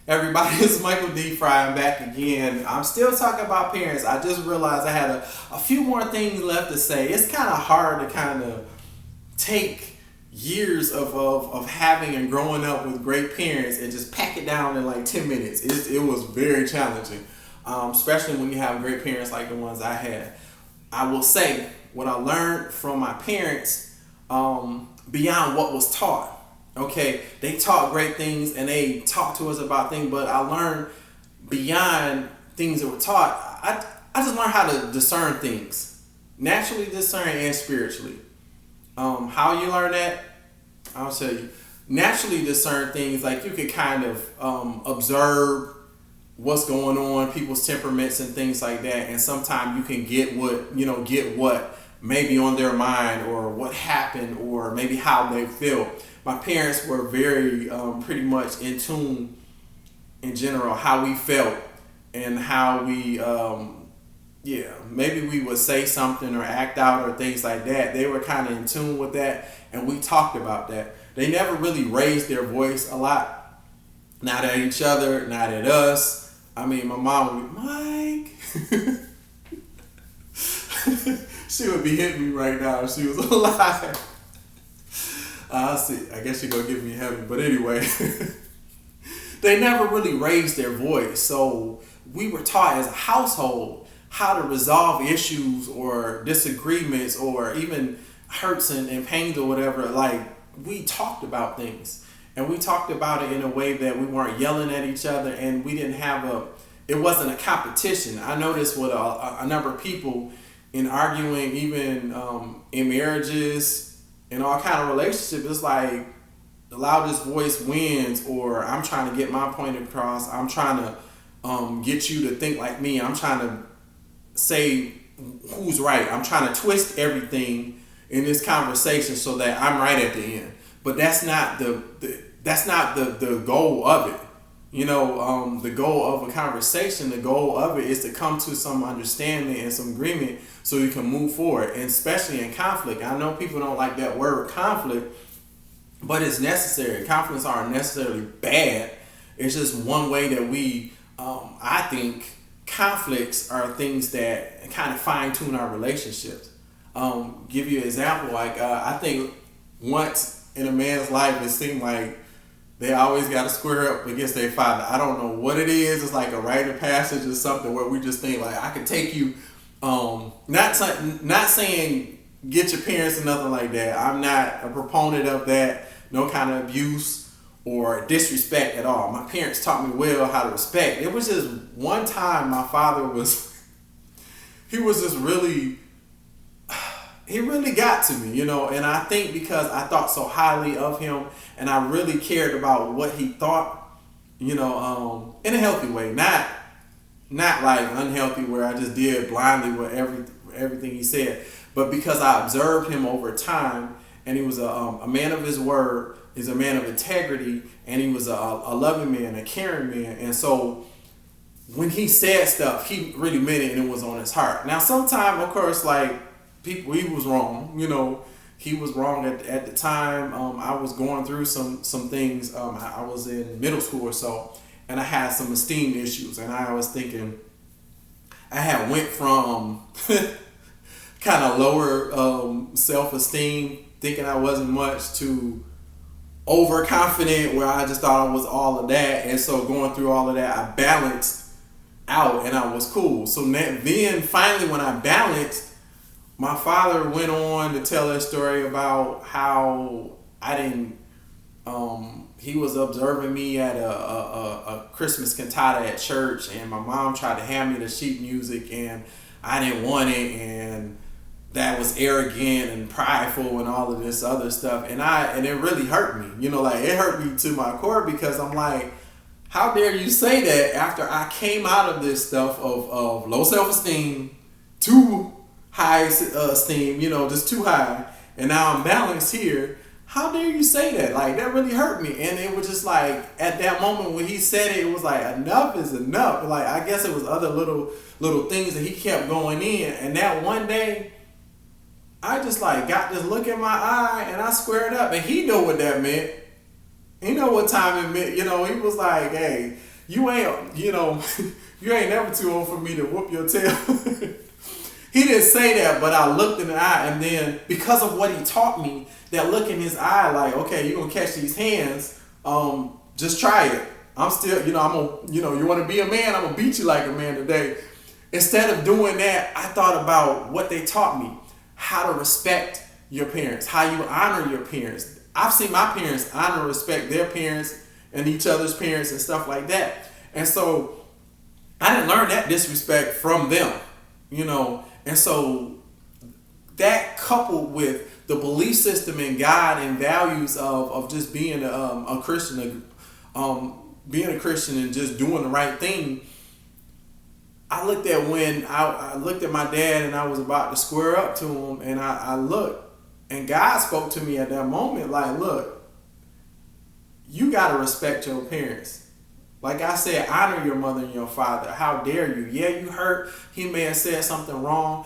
Everybody, it's Michael D. Fry. I'm back again. I'm still talking about parents. I just realized I had a few more things left to say. It's kind of hard to kind of take years of having and growing up with great parents and just pack it down in like 10 minutes. It was very challenging, especially when you have great parents like the ones I had. I will say what I learned from my parents, beyond what was taught. Okay, they taught great things and they talked to us about things, but I learned beyond things that were taught. I just learned how to discern things, naturally discern and spiritually. How you learn that? I'll tell you. Naturally discern things like you could kind of observe what's going on, people's temperaments and things like that, and sometimes you can get what maybe on their mind or what happened or maybe how they feel. My parents were very pretty much in tune in general how we felt and how we yeah, maybe we would say something or act out or things like that. They were kind of in tune with that, and we talked about that. They never really raised their voice a lot, not at each other, not at us. I mean, my mom would be, Mike. She would be hitting me right now if she was alive. I'll see. I guess she's gonna give me heaven, but anyway, they never really raised their voice. So we were taught as a household how to resolve issues or disagreements or even hurts and pains or whatever. Like, we talked about things and we talked about it in a way that we weren't yelling at each other, and we didn't have it wasn't a competition. I noticed with a number of people in arguing, even in marriages and all kind of relationships, it's like the loudest voice wins, or I'm trying to get my point across. I'm trying to get you to think like me. I'm trying to say who's right. I'm trying to twist everything in this conversation so that I'm right at the end. But that's not the goal of it. The goal of a conversation, the goal of it is to come to some understanding and some agreement so you can move forward, and especially in conflict. I know people don't like that word conflict, but it's necessary. Conflicts aren't necessarily bad. It's just one way that I think conflicts are things that kind of fine tune our relationships. Give you an example, like I think once in a man's life it seemed like they always got to square up against their father. I don't know what it is. It's like a rite of passage or something where we just think like I can take you. Not saying get your parents or nothing like that. I'm not a proponent of that. No kind of abuse or disrespect at all. My parents taught me well how to respect. It was just one time my father he was just really, he really got to me, and I think because I thought so highly of him and I really cared about what he thought, in a healthy way, not like unhealthy where I just did blindly with everything he said, but because I observed him over time, and he was a man of his word, he's a man of integrity, and he was a loving man, a caring man, and so when he said stuff, he really meant it and it was on his heart. Now, sometimes, of course, like people, he was wrong. He was wrong at the time. I was going through some things. I was in middle school or so, and I had some esteem issues, and I was thinking I had went from kind of lower self-esteem, thinking I wasn't much, to overconfident where I just thought I was all of that. And so going through all of that, I balanced out and I was cool. So then finally when I balanced, my father went on to tell a story about how I didn't he was observing me at a Christmas cantata at church, and my mom tried to hand me the sheet music and I didn't want it, and that was arrogant and prideful and all of this other stuff, and it really hurt me. Like it hurt me to my core, because I'm like, how dare you say that after I came out of this stuff of low self-esteem, too high esteem, just too high, and now I'm balanced here. How dare you say that? Like, that really hurt me. And it was just like, at that moment when he said it, it was like, enough is enough. Like, I guess it was other little things that he kept going in. And that one day, I just like got this look in my eye and I squared up, and he knew what that meant. He know what time it meant. He was like, hey, you ain't, you ain't never too old for me to whoop your tail. He didn't say that, but I looked in the eye, and then because of what he taught me, that look in his eye, like, okay, you're gonna catch these hands, just try it. I'm still, I'm gonna, you want to be a man, I'm gonna beat you like a man today. Instead of doing that, I thought about what they taught me, how to respect your parents, how you honor your parents. I've seen my parents honor and respect their parents and each other's parents and stuff like that. And so I didn't learn that disrespect from them, And so that coupled with the belief system in God and values of just being a Christian, being a Christian and just doing the right thing. I looked at when I looked at my dad and I was about to square up to him, and I looked, and God spoke to me at that moment like, look, you got to respect your parents. Like I said, honor your mother and your father. How dare you? Yeah, you hurt. He may have said something wrong.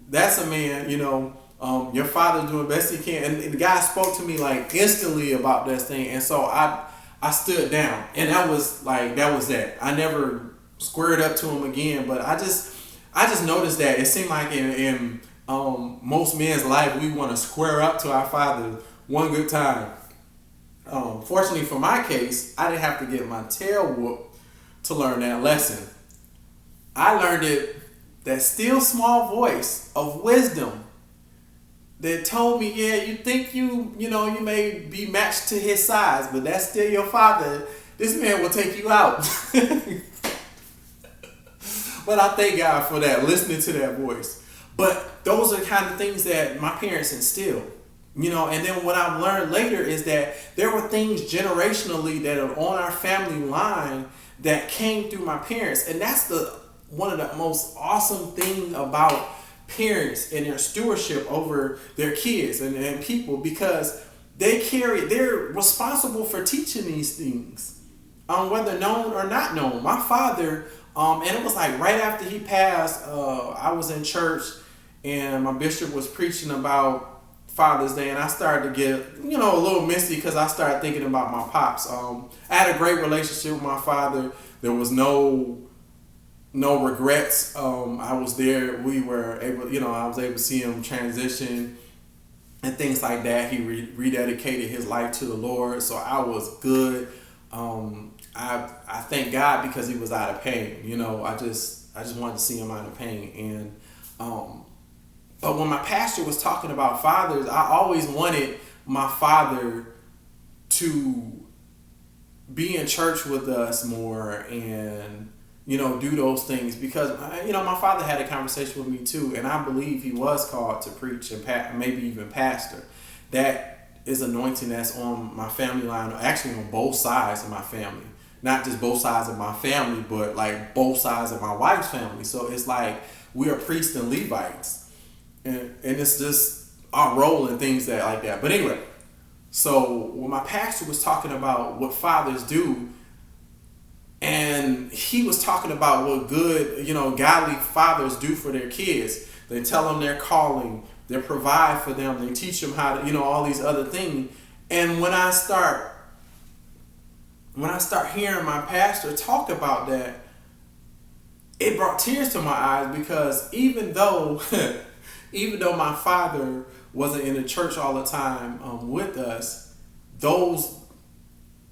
That's a man, your father's doing the best he can. And the guy spoke to me like instantly about this thing. And so I stood down, and that was that. I never squared up to him again, but I just noticed that it seemed like in most men's life, we want to square up to our father one good time. Fortunately for my case, I didn't have to get my tail whooped to learn that lesson. I learned it, that still small voice of wisdom that told me, yeah, you think you may be matched to his size, but that's still your father. This man will take you out. But I thank God for that, listening to that voice. But those are the kind of things that my parents instilled. And then what I've learned later is that there were things generationally that are on our family line that came through my parents. And that's one of the most awesome thing about parents and their stewardship over their kids and people, because they're responsible for teaching these things, whether known or not known. My father, and it was like right after he passed, I was in church and my bishop was preaching about Father's Day, and I started to get, a little misty because I started thinking about my pops. I had a great relationship with my father. There was no regrets. I was there. We were able, I was able to see him transition and things like that. He rededicated his life to the Lord, so I was good. I thank God because he was out of pain. I just wanted to see him out of pain, and but when my pastor was talking about fathers, I always wanted my father to be in church with us more and, do those things, because, my father had a conversation with me too, and I believe he was called to preach and maybe even pastor. That is anointing that's on my family line, actually on both sides of my family. Not just both sides of my family, but like both sides of my wife's family. So it's like we are priests and Levites. And it's just our role and things like that. But anyway, so when my pastor was talking about what fathers do, and he was talking about what good, godly fathers do for their kids. They tell them their calling, they provide for them, they teach them how to, all these other things. And when I start hearing my pastor talk about that, it brought tears to my eyes, because even though my father wasn't in the church all the time with us, those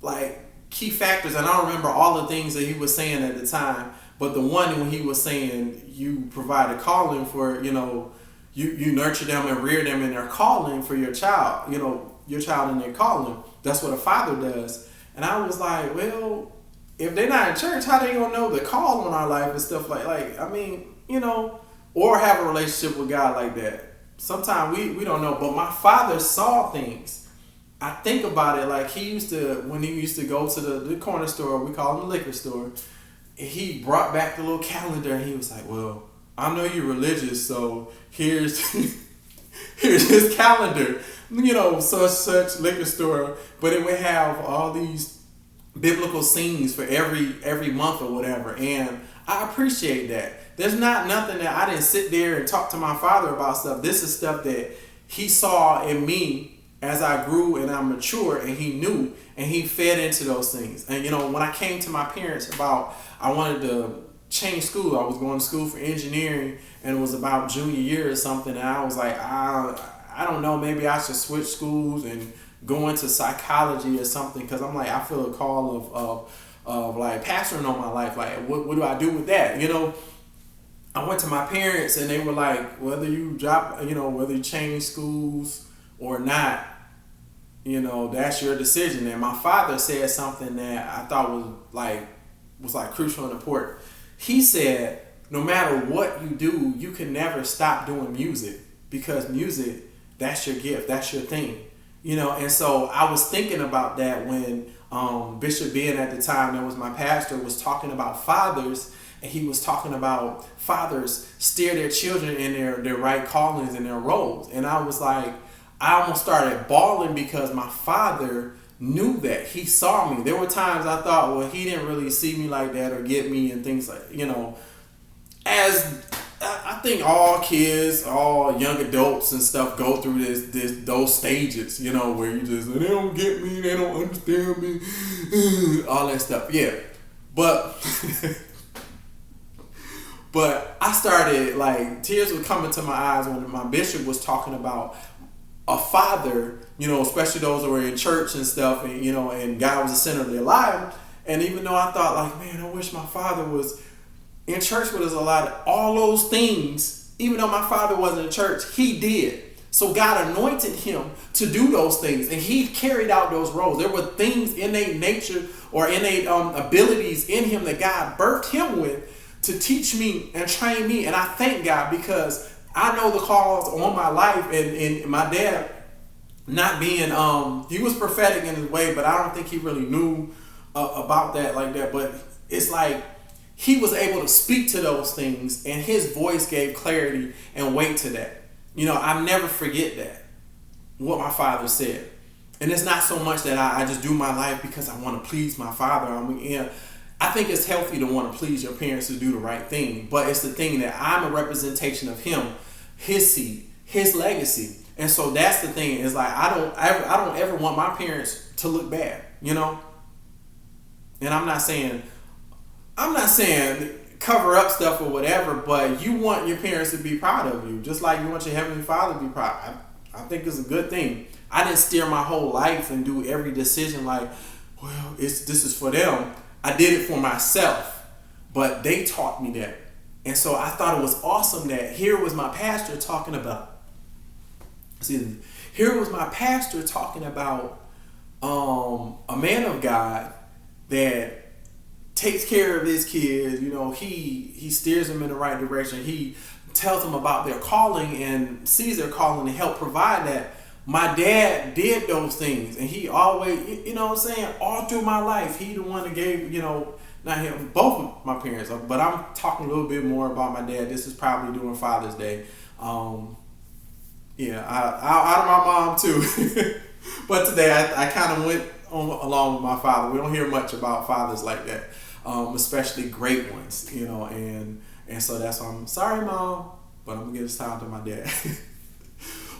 like key factors, and I don't remember all the things that he was saying at the time, but the one when he was saying you provide a calling for, you nurture them and rear them in their calling for your child, your child in their calling. That's what a father does. And I was like, well, if they're not in church, how they gonna know the call on our life and stuff like or have a relationship with God like that? Sometimes we don't know. But my father saw things. I think about it like when he used to go to the corner store, we call them the liquor store, he brought back the little calendar and he was like, well, I know you're religious, so here's his calendar, such liquor store, but it would have all these biblical scenes for every month or whatever, and I appreciate that. There's not nothing that I didn't sit there and talk to my father about stuff. This is stuff that he saw in me as I grew and I matured, and he knew, and he fed into those things. And when I came to my parents about I wanted to change school, I was going to school for engineering, and it was about junior year or something, and I was like, I don't know, maybe I should switch schools and go into psychology or something, because I'm like, I feel a call of like pastoring on my life. Like, what do I do with that? I went to my parents, and they were like, whether you whether you change schools or not, that's your decision. And my father said something that I thought was crucial and important. He said, no matter what you do, you can never stop doing music, because music, that's your gift, that's your thing. And so I was thinking about that when Bishop Ben at the time, that was my pastor, was talking about fathers, and he was talking about fathers steer their children in their right callings and their roles. And I was like, I almost started bawling, because my father knew that. He saw me. There were times I thought, well, he didn't really see me like that or get me, and things like, as I think all kids, all young adults and stuff go through those stages, where you just, they don't get me, they don't understand me, all that stuff. Yeah. But but I started, like, tears were coming to my eyes when my bishop was talking about a father, especially those who were in church and stuff, and and God was the center of their life. And even though I thought, like, man, I wish my father was in church with us a lot, all those things, even though my father wasn't in church, he did. So God anointed him to do those things, and he carried out those roles. There were things, innate nature or innate abilities in him that God birthed him with to teach me and train me. And I thank God, because I know the calls on my life, and my dad, not being, he was prophetic in his way, but I don't think he really knew about that like that. But it's like he was able to speak to those things, and his voice gave clarity and weight to that. I never forget that, what my father said. And it's not so much that I just do my life because I want to please my father. I think it's healthy to want to please your parents, to do the right thing, but it's the thing that I'm a representation of him, his seed, his legacy. And so that's the thing, is like, I don't ever want my parents to look bad, And I'm not saying cover up stuff or whatever, but you want your parents to be proud of you, just like you want your Heavenly Father to be proud. I think it's a good thing. I didn't steer my whole life and do every decision like, well, this is for them. I did it for myself, but they taught me that. And so I thought it was awesome that here was my pastor talking about, a man of God that takes care of his kids. He steers them in the right direction. He tells them about their calling and sees their calling to help provide that. My dad did those things, and he always, all through my life, he the one that gave, not him, both my parents, but I'm talking a little bit more about my dad. This is probably during Father's Day. Out of my mom too. But today I kind of went along with my father. We don't hear much about fathers like that, especially great ones, and so that's why I'm sorry, Mom, but I'm gonna give this time to my dad.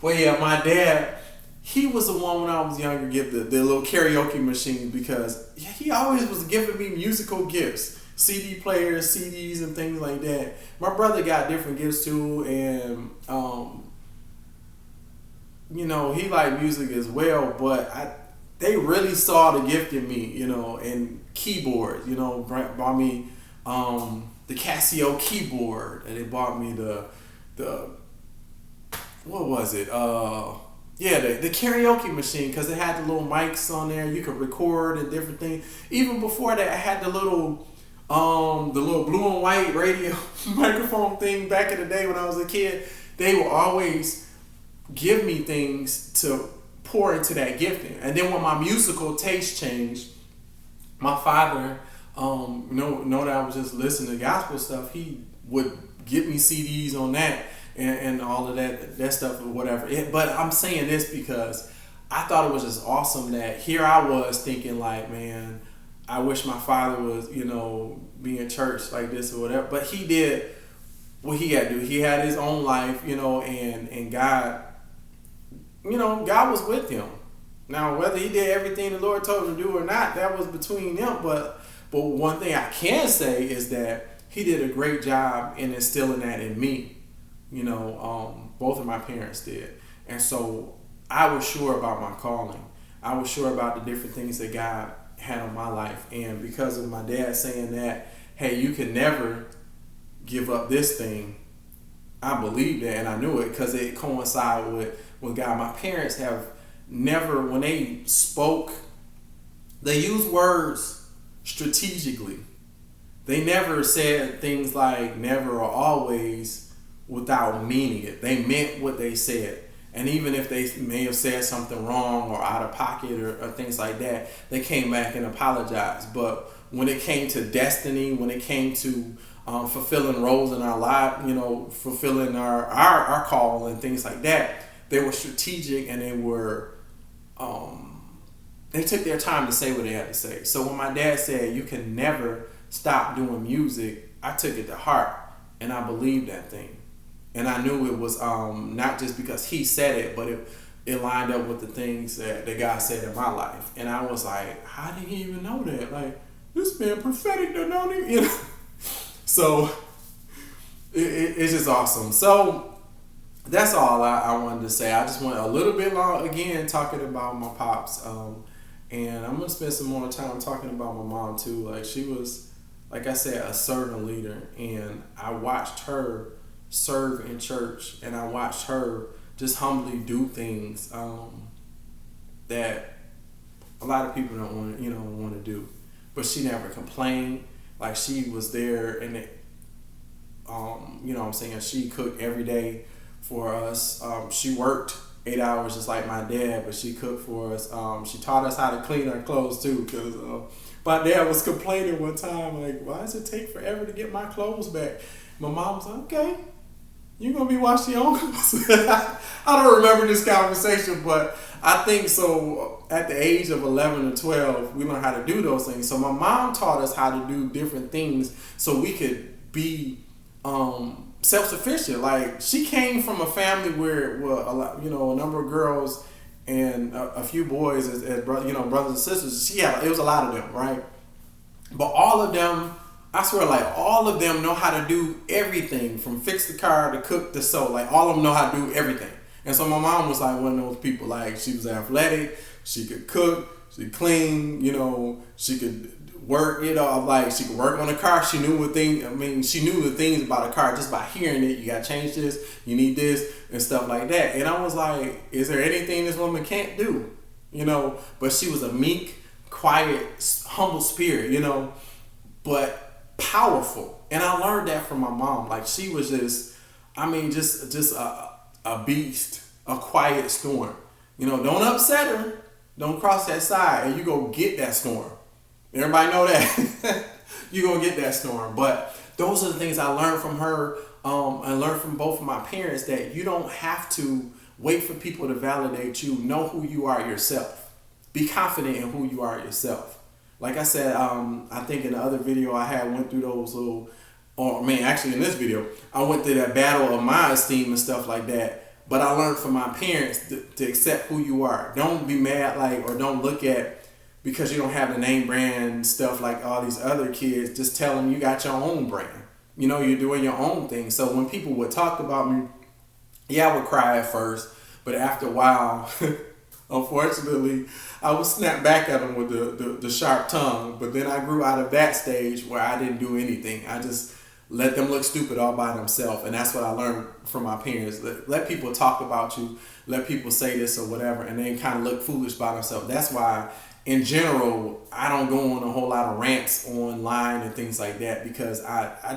Well, yeah, my dad, he was the one when I was younger give the little karaoke machine, because he always was giving me musical gifts, CD players, CDs, and things like that. My brother got different gifts too, and he liked music as well. But they really saw the gift in me, and keyboards. Bought me the Casio keyboard, and they bought me the what was it? The karaoke machine, because it had the little mics on there. You could record and different things. Even before that, I had the little blue and white radio microphone thing back in the day when I was a kid. They would always give me things to pour into that gifting. And then when my musical taste changed, my father, know that I was just listening to gospel stuff, he would get me CDs on that. And all of that stuff or whatever. But I'm saying this because I thought it was just awesome that here I was thinking like, man, I wish my father was, be in church like this or whatever. But he did what he had to do. He had his own life, and God, God was with him. Now, whether he did everything the Lord told him to do or not, that was between them. But one thing I can say is that he did a great job in instilling that in me. Both of my parents did. And so I was sure about my calling. I was sure about the different things that God had on my life. And because of my dad saying that, hey, you can never give up this thing, I believed that and I knew it because it coincided with God. My parents have never, when they spoke, they used words strategically. They never said things like never or always without meaning it. They meant what they said. And even if they may have said something wrong or out of pocket or things like that, they came back and apologized. But when it came to destiny, when it came to fulfilling roles in our life, fulfilling our call and things like that, they were strategic and they took their time to say what they had to say. So when my dad said, you can never stop doing music, I took it to heart and I believed that thing. And I knew it was not just because he said it, but it lined up with the things that God said in my life. And I was like, how did he even know that? Like, this man prophetic, don't he? So it's just awesome. So that's all I wanted to say. I just went a little bit long again talking about my pops. And I'm going to spend some more time talking about my mom too. Like, she was, like I said, a servant leader. And I watched her serve in church, and I watched her just humbly do things that a lot of people don't want to do. But she never complained. Like, she was there, and what I'm saying, she cooked every day for us. She worked 8 hours just like my dad, but she cooked for us. She taught us how to clean our clothes too, because my dad was complaining one time, like, why does it take forever to get my clothes back? My mom was like, okay, you're going to be washing your own clothes. I don't remember this conversation, but I think so. At the age of 11 or 12, we learned how to do those things. So my mom taught us how to do different things so we could be self-sufficient. Like, she came from a family where, a number of girls and a few boys as brothers and sisters. It was a lot of them, right? But all of them, I swear, like, all of them know how to do everything from fix the car to cook to sew. Like, all of them know how to do everything. And so my mom was like one of those people. Like, she was athletic, she could cook, she could clean, she could work, like, she could work on the car. She knew she knew the things about a car just by hearing it. You got to change this, you need this, and stuff like that. And I was like, is there anything this woman can't do? But she was a meek, quiet, humble spirit, but powerful. And I learned that from my mom. Like, she was just a beast, a quiet storm. Don't upset her, don't cross that side, and you go get that storm. Everybody know that. You're going to get that storm. But those are the things I learned from her, and learned from both of my parents, that you don't have to wait for people to validate you. Know who you are yourself. Be confident in who you are yourself. Like I said, I think in the other video I went through those actually in this video, I went through that battle of my esteem and stuff like that. But I learned from my parents to accept who you are. Don't be mad, or don't look at, because you don't have the name brand stuff like all these other kids. Just tell them you got your own brand. You're doing your own thing. So when people would talk about me, I would cry at first. But after a while, unfortunately, I would snap back at them with the sharp tongue. But then I grew out of that stage where I didn't do anything. I just let them look stupid all by themselves. And that's what I learned from my parents. Let people talk about you. Let people say this or whatever. And then kind of look foolish by themselves. That's why, in general, I don't go on a whole lot of rants online and things like that, because I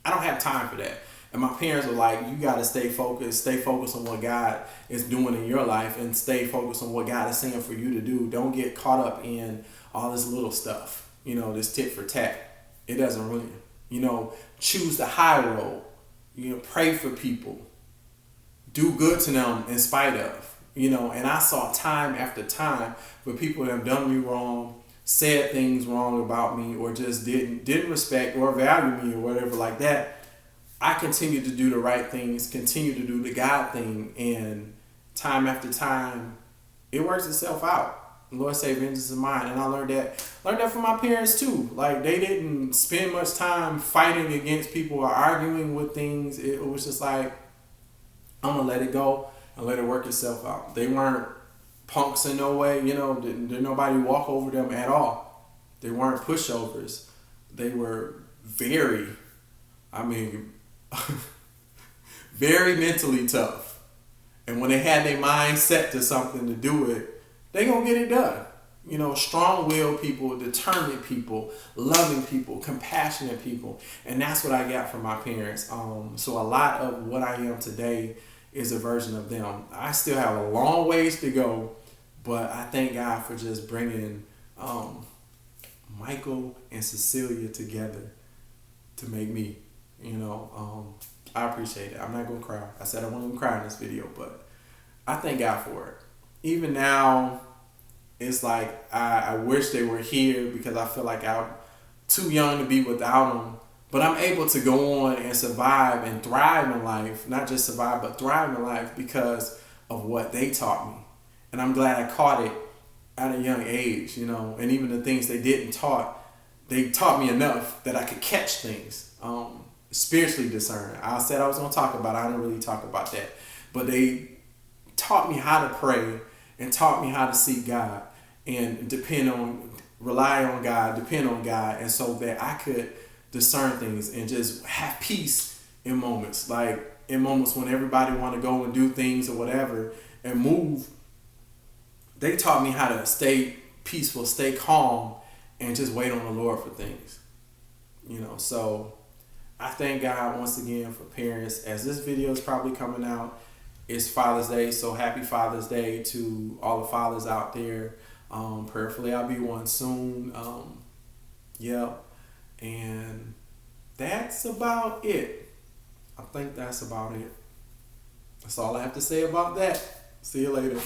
don't have time for that. And my parents were like, you got to stay focused on what God is doing in your life, and stay focused on what God is saying for you to do. Don't get caught up in all this little stuff, this tit for tat. It doesn't really, choose the high road, pray for people, do good to them in spite of, and I saw time after time where people have done me wrong, said things wrong about me, or just didn't respect or value me or whatever like that. I continue to do the right things, continue to do the God thing, and time after time, it works itself out. Lord say vengeance is mine. And I learned that from my parents too. Like, they didn't spend much time fighting against people or arguing with things. It was just like, I'm gonna let it go and let it work itself out. They weren't punks in no way, did nobody walk over them at all. They weren't pushovers. They were very, I mean, very mentally tough. And when they had their mind set to something to do it, they gonna get it done. Strong-willed people, determined people, loving people, compassionate people. And that's what I got from my parents. So a lot of what I am today is a version of them. I still have a long ways to go, but I thank God for just bringing Michael and Cecilia together to make me. I appreciate it. I'm not gonna cry. I said I wasn't gonna cry in this video, but I thank God for it. Even now, it's like I wish they were here, because I feel like I'm too young to be without them. But I'm able to go on and survive and thrive in life. Not just survive, but thrive in life because of what they taught me. And I'm glad I caught it at a young age, And even the things they taught me enough that I could catch things. Spiritually discern. I said I was going to talk about it. I didn't really talk about that. But they taught me how to pray and taught me how to seek God and rely on God, depend on God, and so that I could discern things and just have peace in moments. Like in moments when everybody want to go and do things or whatever and move, they taught me how to stay peaceful, stay calm, and just wait on the Lord for things. So I thank God once again for parents. As this video is probably coming out, it's Father's Day, so happy Father's Day to all the fathers out there. Prayerfully, I'll be one soon. And that's about it. I think that's about it. That's all I have to say about that. See you later.